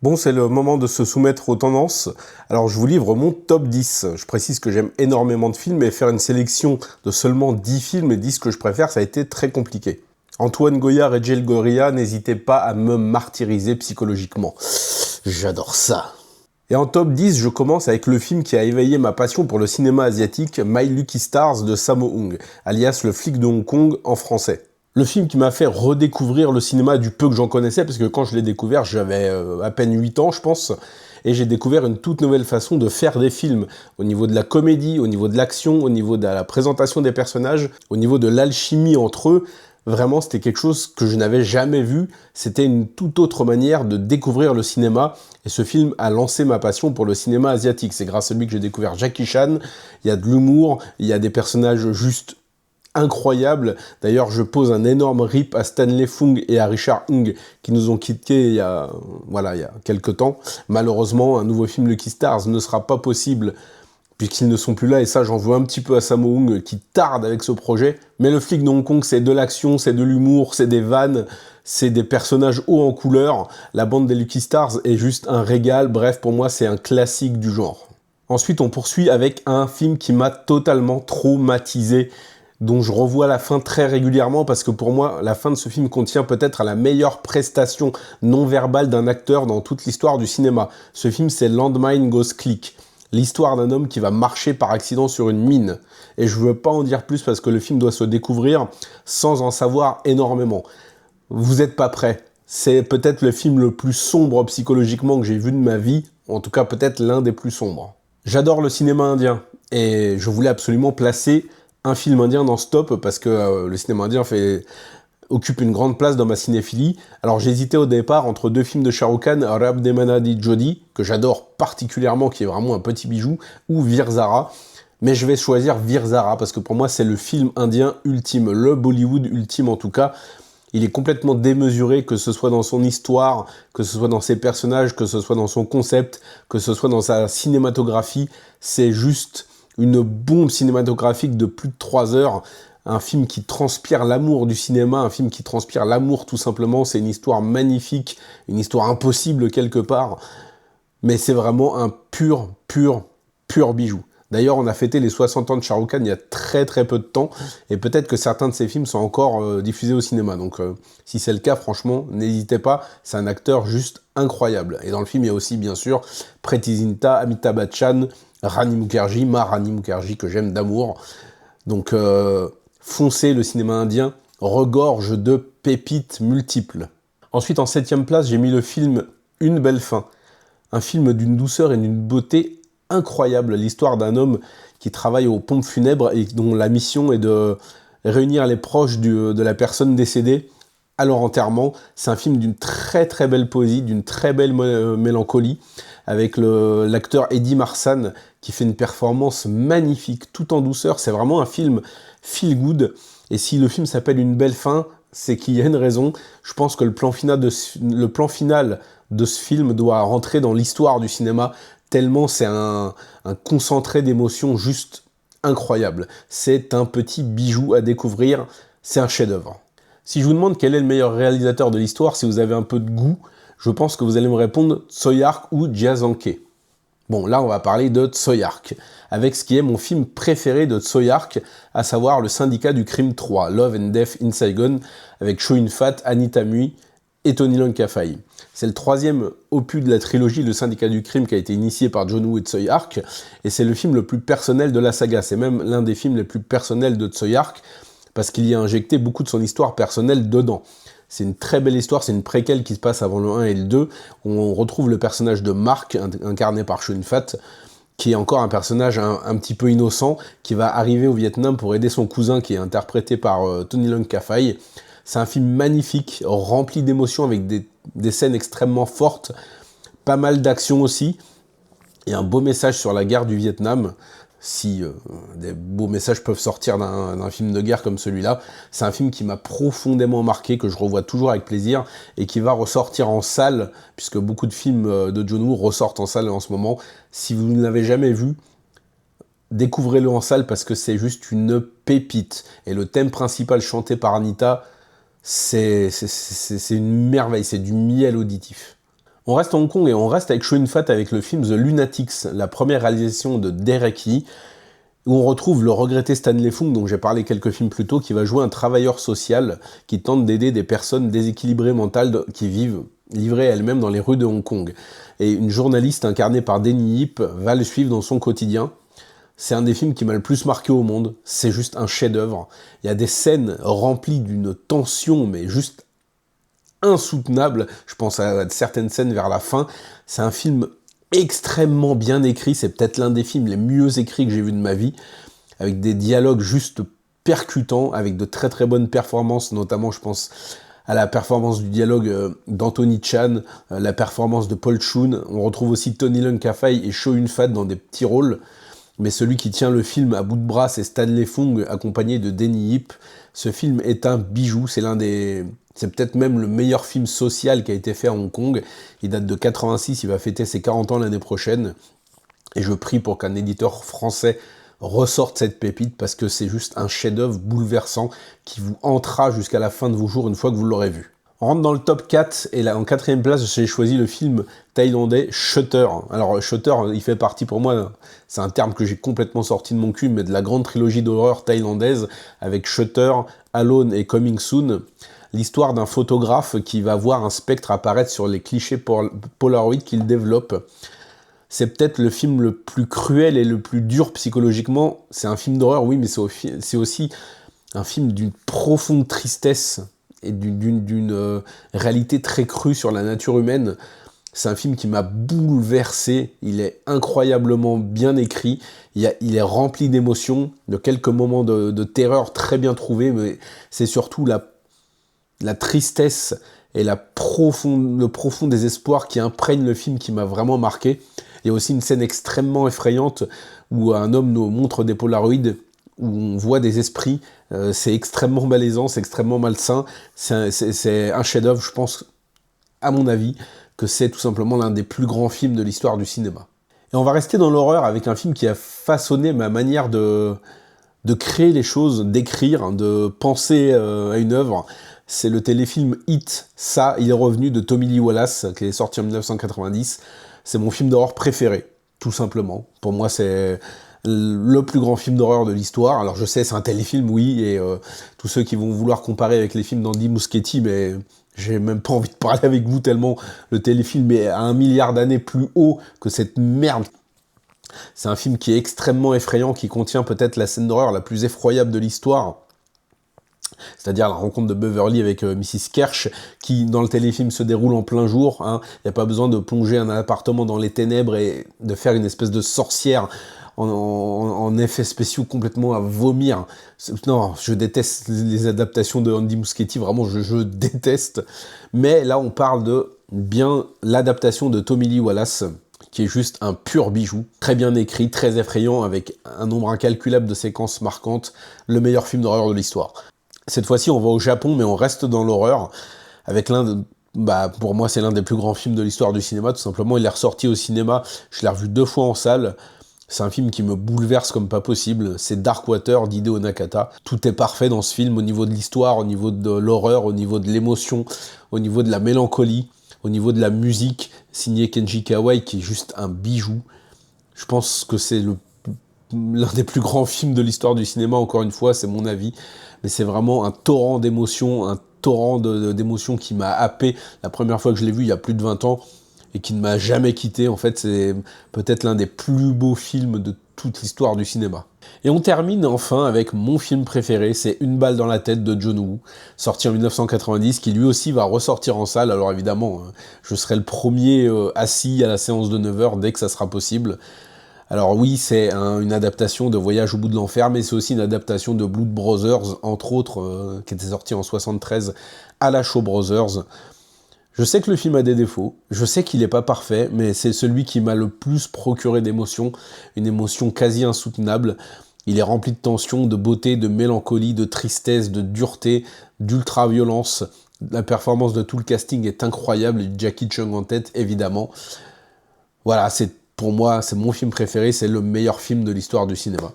Bon, c'est le moment de se soumettre aux tendances. Alors, je vous livre mon top 10. Je précise que j'aime énormément de films et faire une sélection de seulement 10 films et 10 que je préfère, ça a été très compliqué. Antoine Goyard et Jel Goria, n'hésitez pas à me martyriser psychologiquement. J'adore ça. Et en top 10, je commence avec le film qui a éveillé ma passion pour le cinéma asiatique, My Lucky Stars de Sammo Hung, alias Le flic de Hong Kong en français. Le film qui m'a fait redécouvrir le cinéma du peu que j'en connaissais, parce que quand je l'ai découvert, j'avais à peine 8 ans, je pense, et j'ai découvert une toute nouvelle façon de faire des films, au niveau de la comédie, au niveau de l'action, au niveau de la présentation des personnages, au niveau de l'alchimie entre eux. Vraiment, c'était quelque chose que je n'avais jamais vu. C'était une toute autre manière de découvrir le cinéma. Et ce film a lancé ma passion pour le cinéma asiatique. C'est grâce à lui que j'ai découvert Jackie Chan. Il y a de l'humour, il y a des personnages juste incroyables. D'ailleurs, je pose un énorme rip à Stanley Fung et à Richard Hung qui nous ont quittés il y a quelques temps. Malheureusement, un nouveau film Lucky Stars ne sera pas possible puisqu'ils ne sont plus là, et ça j'en veux un petit peu à Sammo Hung qui tarde avec ce projet. Mais Le flic de Hong Kong, c'est de l'action, c'est de l'humour, c'est des vannes, c'est des personnages hauts en couleur. La bande des Lucky Stars est juste un régal, bref, pour moi c'est un classique du genre. Ensuite, on poursuit avec un film qui m'a totalement traumatisé, dont je revois la fin très régulièrement, parce que pour moi, la fin de ce film contient peut-être la meilleure prestation non verbale d'un acteur dans toute l'histoire du cinéma. Ce film, c'est Landmine Goes Click. L'histoire d'un homme qui va marcher par accident sur une mine. Et je veux pas en dire plus parce que le film doit se découvrir sans en savoir énormément. Vous êtes pas prêts. C'est peut-être le film le plus sombre psychologiquement que j'ai vu de ma vie. En tout cas, peut-être l'un des plus sombres. J'adore le cinéma indien. Et je voulais absolument placer un film indien dans ce top parce que le cinéma indien occupe une grande place dans ma cinéphilie. Alors j'hésitais au départ entre deux films de Shah Rukh Khan, Rab Demanadi Jodi, que j'adore particulièrement, qui est vraiment un petit bijou, ou Veer Zara. Mais je vais choisir Veer Zara parce que pour moi c'est le film indien ultime, le Bollywood ultime en tout cas. Il est complètement démesuré, que ce soit dans son histoire, que ce soit dans ses personnages, que ce soit dans son concept, que ce soit dans sa cinématographie. C'est juste une bombe cinématographique de plus de 3 heures. Un film qui transpire l'amour du cinéma, un film qui transpire l'amour tout simplement. C'est une histoire magnifique, une histoire impossible quelque part. Mais c'est vraiment un pur bijou. D'ailleurs, on a fêté les 60 ans de Shah Rukh Khan il y a très peu de temps, et peut-être que certains de ces films sont encore diffusés au cinéma. Donc, si c'est le cas, franchement, n'hésitez pas, c'est un acteur juste incroyable. Et dans le film, il y a aussi, bien sûr, Preity Zinta, Amitabh Bachchan, Rani Mukherjee, ma Rani Mukherjee que j'aime d'amour. Donc, foncez, le cinéma indien regorge de pépites multiples. Ensuite, en 7e place, j'ai mis le film Une belle fin. Un film d'une douceur et d'une beauté incroyable. L'histoire d'un homme qui travaille aux pompes funèbres et dont la mission est de réunir les proches de la personne décédée à leur enterrement. C'est un film d'une très belle poésie, d'une très belle mélancolie, avec l'acteur Eddie Marsan qui fait une performance magnifique, tout en douceur. C'est vraiment un film feel good. Et si le film s'appelle Une belle fin, c'est qu'il y a une raison. Je pense que le plan final de ce film doit rentrer dans l'histoire du cinéma, tellement c'est un concentré d'émotions juste incroyable. C'est un petit bijou à découvrir, c'est un chef-d'œuvre. Si je vous demande quel est le meilleur réalisateur de l'histoire, si vous avez un peu de goût, je pense que vous allez me répondre Tsui Hark ou Jia Zhangke. Bon, là on va parler de Tsui Hark, avec ce qui est mon film préféré de Tsui Hark, à savoir Le Syndicat du Crime 3, Love and Death in Saigon, avec Chow Yun-fat, Anita Mui et Tony Leung Ka-fai. C'est le 3e opus de la trilogie Le Syndicat du Crime qui a été initié par John Woo et Tsui Hark, et c'est le film le plus personnel de la saga. C'est même l'un des films les plus personnels de Tsui Hark, parce qu'il y a injecté beaucoup de son histoire personnelle dedans. C'est une très belle histoire, c'est une préquelle qui se passe avant le 1 et le 2, où on retrouve le personnage de Mark, incarné par Chow Yun-fat, qui est encore un personnage un petit peu innocent, qui va arriver au Vietnam pour aider son cousin, qui est interprété par Tony Leung Ka-fai. C'est un film magnifique, rempli d'émotions, avec des scènes extrêmement fortes, pas mal d'action aussi, et un beau message sur la guerre du Vietnam. Si des beaux messages peuvent sortir d'un film de guerre comme celui-là, c'est un film qui m'a profondément marqué, que je revois toujours avec plaisir, et qui va ressortir en salle, puisque beaucoup de films de John Woo ressortent en salle en ce moment. Si vous ne l'avez jamais vu, découvrez-le en salle, parce que c'est juste une pépite. Et le thème principal chanté par Anita, c'est une merveille, c'est du miel auditif. On reste à Hong Kong et on reste avec Chow Yun-fat avec le film The Lunatics, la première réalisation de Derek Yee, où on retrouve le regretté Stanley Fung, dont j'ai parlé quelques films plus tôt, qui va jouer un travailleur social qui tente d'aider des personnes déséquilibrées mentales qui vivent livrées elles-mêmes dans les rues de Hong Kong. Et une journaliste incarnée par Denny Yip va le suivre dans son quotidien. C'est un des films qui m'a le plus marqué au monde, c'est juste un chef-d'œuvre. Il y a des scènes remplies d'une tension, mais juste insoutenable. Je pense à certaines scènes vers la fin. C'est un film extrêmement bien écrit. C'est peut-être l'un des films les mieux écrits que j'ai vu de ma vie, avec des dialogues juste percutants, avec de très très bonnes performances, notamment je pense à la performance du dialogue d'Anthony Chan, la performance de Paul Chun. On retrouve aussi Tony Leung Ka-fai et Chow Yun-fat dans des petits rôles. Mais celui qui tient le film à bout de bras, c'est Stanley Fung, accompagné de Denny Yip. Ce film est un bijou, c'est peut-être même le meilleur film social qui a été fait à Hong Kong. Il date de 86, il va fêter ses 40 ans l'année prochaine. Et je prie pour qu'un éditeur français ressorte cette pépite, parce que c'est juste un chef-d'œuvre bouleversant qui vous hantera jusqu'à la fin de vos jours une fois que vous l'aurez vu. On rentre dans le top 4, et là, en quatrième place, j'ai choisi le film thaïlandais Shutter. Alors, Shutter, il fait partie pour moi, c'est un terme que j'ai complètement sorti de mon cul, mais de la grande trilogie d'horreur thaïlandaise, avec Shutter, Alone et Coming Soon. L'histoire d'un photographe qui va voir un spectre apparaître sur les clichés Polaroid qu'il développe. C'est peut-être le film le plus cruel et le plus dur psychologiquement. C'est un film d'horreur, oui, mais c'est aussi un film d'une profonde tristesse et d'une réalité très crue sur la nature humaine. C'est un film qui m'a bouleversé, il est incroyablement bien écrit, il est rempli d'émotions, de quelques moments de terreur très bien trouvés, mais c'est surtout la tristesse et le profond désespoir qui imprègne le film qui m'a vraiment marqué. Il y a aussi une scène extrêmement effrayante où un homme nous montre des polaroids, où on voit des esprits. C'est extrêmement malaisant, c'est extrêmement malsain. C'est un chef-d'œuvre, je pense, à mon avis, que c'est tout simplement l'un des plus grands films de l'histoire du cinéma. Et on va rester dans l'horreur avec un film qui a façonné ma manière de créer les choses, d'écrire, de penser à une œuvre. C'est le téléfilm It, ça, il est revenu de Tommy Lee Wallace, qui est sorti en 1990. C'est mon film d'horreur préféré, tout simplement. Pour moi, c'est le plus grand film d'horreur de l'histoire. Alors je sais, c'est un téléfilm, oui, et tous ceux qui vont vouloir comparer avec les films d'Andy Muschietti, mais j'ai même pas envie de parler avec vous tellement le téléfilm est à 1 milliard d'années plus haut que cette merde. C'est un film qui est extrêmement effrayant, qui contient peut-être la scène d'horreur la plus effroyable de l'histoire. C'est-à-dire la rencontre de Beverly avec Mrs. Kersh, qui dans le téléfilm se déroule en plein jour. Il n'y a pas besoin de plonger un appartement dans les ténèbres et de faire une espèce de sorcière en effets spéciaux complètement à vomir. Non, je déteste les adaptations de Andy Muschietti, vraiment je déteste. Mais là on parle de bien l'adaptation de Tommy Lee Wallace, qui est juste un pur bijou, très bien écrit, très effrayant, avec un nombre incalculable de séquences marquantes, le meilleur film d'horreur de l'histoire. Cette fois-ci, on va au Japon, mais on reste dans l'horreur, avec pour moi, c'est l'un des plus grands films de l'histoire du cinéma, tout simplement. Il est ressorti au cinéma, je l'ai revu 2 fois en salle. C'est un film qui me bouleverse comme pas possible. C'est Dark Water d'Hideo Nakata. Tout est parfait dans ce film, au niveau de l'histoire, au niveau de l'horreur, au niveau de l'émotion, au niveau de la mélancolie, au niveau de la musique, signé Kenji Kawai, qui est juste un bijou. Je pense que c'est l'un des plus grands films de l'histoire du cinéma, encore une fois, c'est mon avis. Mais c'est vraiment un torrent d'émotions, d'émotions qui m'a happé la première fois que je l'ai vu il y a plus de 20 ans et qui ne m'a jamais quitté. En fait, c'est peut-être l'un des plus beaux films de toute l'histoire du cinéma. Et on termine enfin avec mon film préféré, c'est Une balle dans la tête de John Woo, sorti en 1990, qui lui aussi va ressortir en salle. Alors évidemment, je serai le premier assis à la séance de 9h dès que ça sera possible. Alors oui, c'est une adaptation de Voyage au bout de l'enfer, mais c'est aussi une adaptation de Blood Brothers, entre autres, qui était sorti en 73 à la Shaw Brothers. Je sais que le film a des défauts, je sais qu'il n'est pas parfait, mais c'est celui qui m'a le plus procuré d'émotion, une émotion quasi insoutenable. Il est rempli de tension, de beauté, de mélancolie, de tristesse, de dureté, d'ultra-violence. La performance de tout le casting est incroyable, et Jackie Chung en tête, évidemment. Voilà, pour moi, c'est mon film préféré, c'est le meilleur film de l'histoire du cinéma.